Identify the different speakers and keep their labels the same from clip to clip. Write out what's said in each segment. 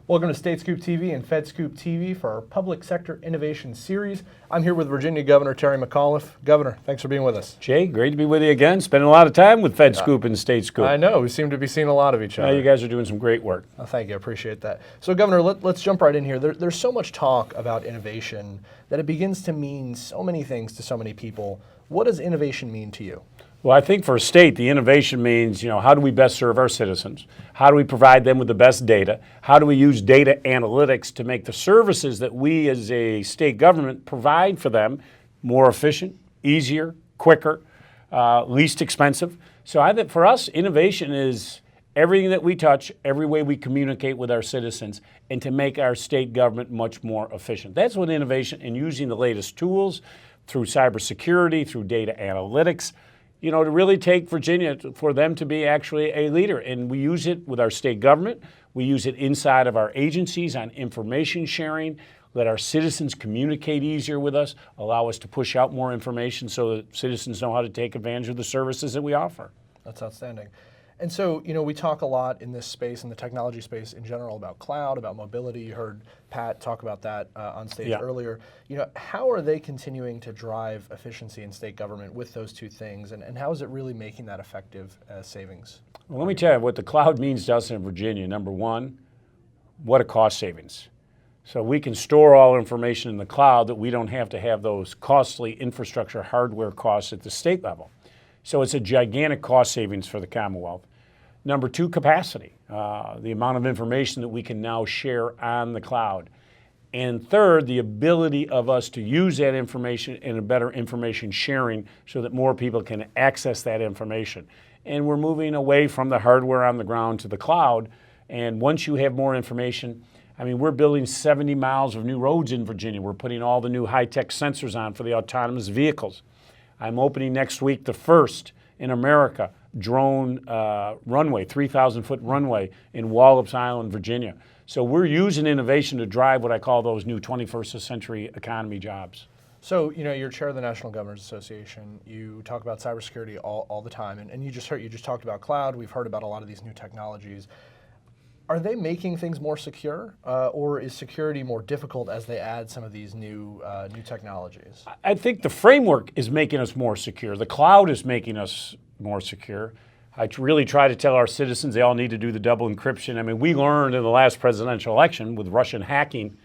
Speaker 1: Welcome to StateScoop TV and FedScoop TV for our Public Sector Innovation Series. I'm here with Virginia Governor Terry McAuliffe. Governor, thanks for being with us.
Speaker 2: Jay, great to be with you again. Spending a lot of time with FedScoop and StateScoop.
Speaker 1: I know, we seem to be seeing a lot of each other.
Speaker 2: You guys are doing some great work.
Speaker 1: Oh, thank you, I appreciate that. So Governor, let's jump right in here. There's so much talk about innovation that it begins to mean so many things to so many people. What does innovation mean to you?
Speaker 2: Well, I think for a state, the innovation means, how do we best serve our citizens? How do we provide them with the best data? How do we use data analytics to make the services that we as a state government provide for them more efficient, easier, quicker, least expensive? So I think for us, innovation is everything that we touch, every way we communicate with our citizens, and to make our state government much more efficient. That's what innovation, and using the latest tools through cybersecurity, through data analytics, to really take Virginia for them to be actually a leader. And we use it with our state government. We use it inside of our agencies on information sharing, let our citizens communicate easier with us, allow us to push out more information so that citizens know how to take advantage of the services that we offer.
Speaker 1: That's outstanding. And so, we talk a lot in this space, in the technology space in general, about cloud, about mobility. You heard Pat talk about that on stage earlier. How are they continuing to drive efficiency in state government with those two things, and how is it really making that effective savings?
Speaker 2: Well, let me tell you what the cloud means to us in Virginia. Number one, what a cost savings. So we can store all information in the cloud that we don't have to have those costly infrastructure hardware costs at the state level. So it's a gigantic cost savings for the Commonwealth. Number two, capacity, the amount of information that we can now share on the cloud. And third, the ability of us to use that information in a better information sharing so that more people can access that information. And we're moving away from the hardware on the ground to the cloud. And once you have more information, we're building 70 miles of new roads in Virginia. We're putting all the new high-tech sensors on for the autonomous vehicles. I'm opening next week the first in America drone runway, 3,000-foot runway in Wallops Island, Virginia. So we're using innovation to drive what I call those new 21st century economy jobs.
Speaker 1: So, you're chair of the National Governors Association. You talk about cybersecurity all the time, and you just talked about cloud. We've heard about a lot of these new technologies. Are they making things more secure, or is security more difficult as they add some of these new technologies?
Speaker 2: I think the framework is making us more secure. The cloud is making us more secure. I really try to tell our citizens they all need to do the double encryption. We learned in the last presidential election with Russian hacking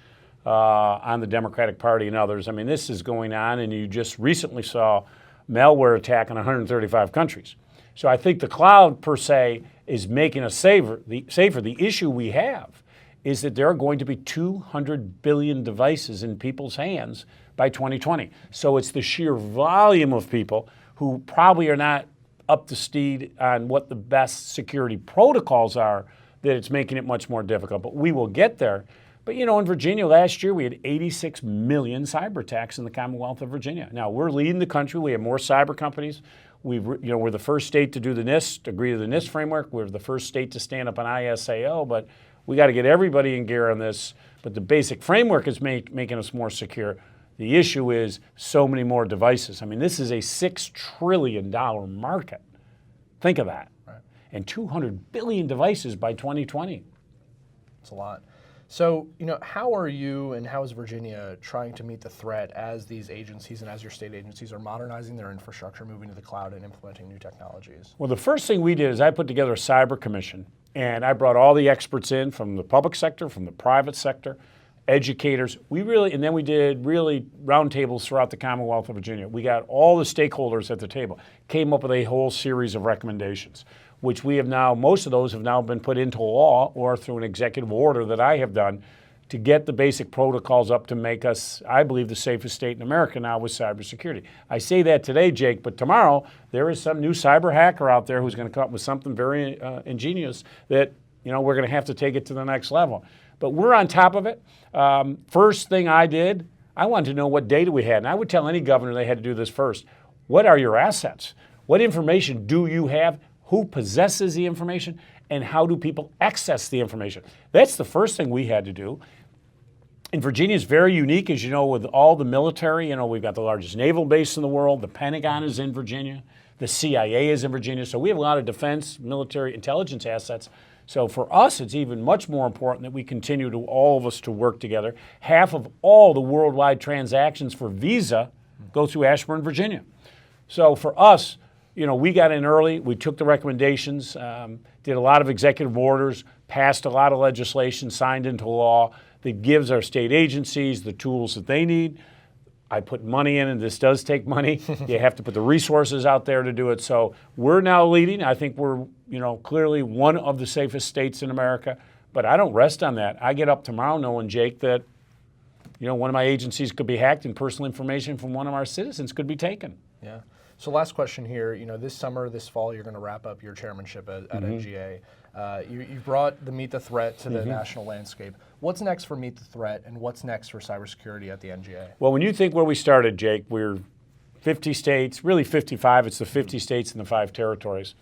Speaker 2: on the Democratic Party and others. This is going on, and you just recently saw malware attack in 135 countries. So I think the cloud per se is making us safer. The issue we have is that there are going to be 200 billion devices in people's hands by 2020. So it's the sheer volume of people who probably are not up to speed on what the best security protocols are that it's making it much more difficult. But we will get there. But in Virginia last year, we had 86 million cyber attacks in the Commonwealth of Virginia. Now, we're leading the country. We have more cyber companies. We're the first state to do the NIST, agree to the NIST framework. We're the first state to stand up on ISAO, but we got to get everybody in gear on this. But the basic framework is making us more secure. The issue is so many more devices. This is a $6 trillion market. Think of that.
Speaker 1: Right.
Speaker 2: And 200 billion devices by 2020.
Speaker 1: That's a lot. So, how are you and how is Virginia trying to meet the threat as these agencies and as your state agencies are modernizing their infrastructure, moving to the cloud and implementing new technologies?
Speaker 2: Well, the first thing we did is I put together a cyber commission, and I brought all the experts in from the public sector, from the private sector, educators. We did really roundtables throughout the Commonwealth of Virginia. We got all the stakeholders at the table, came up with a whole series of recommendations, which we have now, most of those have now been put into law or through an executive order that I have done to get the basic protocols up to make us, I believe, the safest state in America now with cybersecurity. I say that today, Jake, but tomorrow there is some new cyber hacker out there who's going to come up with something very ingenious that, we're going to have to take it to the next level. But we're on top of it. First thing I did, I wanted to know what data we had. And I would tell any governor they had to do this first. What are your assets? What information do you have? Who possesses the information? And how do people access the information? That's the first thing we had to do. And Virginia is very unique, as you know, with all the military. We've got the largest naval base in the world. The Pentagon is in Virginia. The CIA is in Virginia. So we have a lot of defense, military intelligence assets. So for us, it's even much more important that we continue to all of us to work together. Half of all the worldwide transactions for Visa go through Ashburn, Virginia. So for us, we got in early. We took the recommendations, did a lot of executive orders, passed a lot of legislation, signed into law that gives our state agencies the tools that they need. I put money in, and this does take money. You have to put the resources out there to do it. So we're now leading. I think we're, clearly one of the safest states in America. But I don't rest on that. I get up tomorrow knowing, Jake, that, one of my agencies could be hacked and personal information from one of our citizens could be taken.
Speaker 1: Yeah. So last question here. This summer, this fall, you're going to wrap up your chairmanship at NGA. You brought the Meet the Threat to the national landscape. What's next for Meet the Threat, and what's next for cybersecurity at the NGA?
Speaker 2: Well, when you think where we started, Jake, we're 50 states, really 55. It's the 50 states and the 5 territories.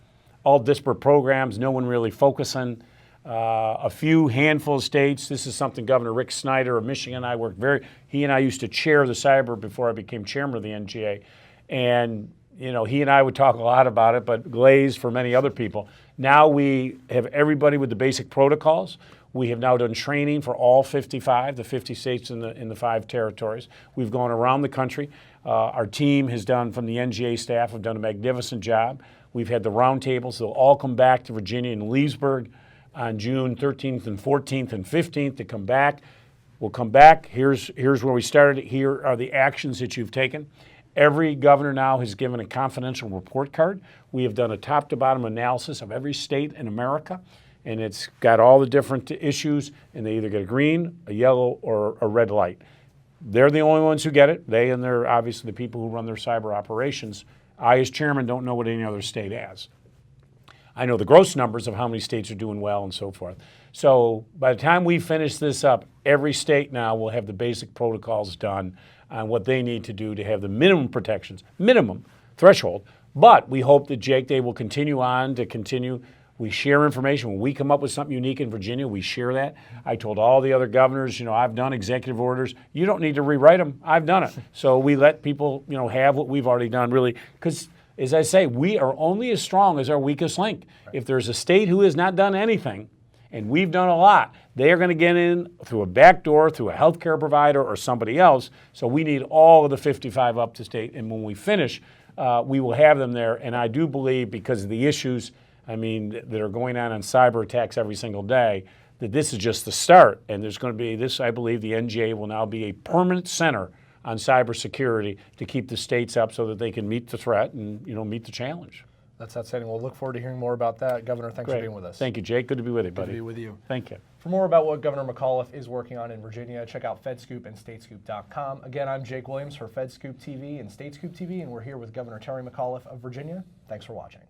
Speaker 2: All disparate programs, no one really focusing. A few handful of states. This is something Governor Rick Snyder of Michigan and I worked he and I used to chair the cyber before I became chairman of the NGA. And he and I would talk a lot about it, but glazed for many other people. Now we have everybody with the basic protocols. We have now done training for all 55, the 50 states in the 5 territories. We've gone around the country. Our team has done, from the NGA staff, have done a magnificent job. We've had the roundtables. They'll all come back to Virginia in Leesburg on June 13th and 14th and 15th to come back. We'll come back. Here's where we started. Here are the actions that you've taken. Every governor now has given a confidential report card. We have done a top-to-bottom analysis of every state in America, and it's got all the different issues, and they either get a green, a yellow, or a red light. They're the only ones who get it. They and they're obviously the people who run their cyber operations. I, as chairman, don't know what any other state has. I know the gross numbers of how many states are doing well and so forth. So by the time we finish this up, every state now will have the basic protocols done on what they need to do to have the minimum protections, minimum threshold. But we hope that, Jake, they will continue on to continue. We share information. When we come up with something unique in Virginia, we share that. I told all the other governors, I've done executive orders. You don't need to rewrite them. I've done it. So we let people, have what we've already done, really, because, as I say, we are only as strong as our weakest link. If there's a state who has not done anything, and we've done a lot, they are going to get in through a back door, through a healthcare provider or somebody else. So we need all of the 55 up to state. And when we finish, we will have them there. And I do believe, because of the issues, that are going on cyber attacks every single day, that this is just the start. And there's going to be this, I believe the NGA will now be a permanent center on cybersecurity to keep the states up so that they can meet the threat and, meet the challenge.
Speaker 1: That's outstanding. We'll look forward to hearing more about that. Governor, thanks for being with us.
Speaker 2: Thank you, Jake. Good to be with you, buddy.
Speaker 1: Good to be with you.
Speaker 2: Thank you.
Speaker 1: For more about what Governor McAuliffe is working on in Virginia, check out FedScoop and StateScoop.com. Again, I'm Jake Williams for FedScoop TV and StateScoop TV, and we're here with Governor Terry McAuliffe of Virginia. Thanks for watching.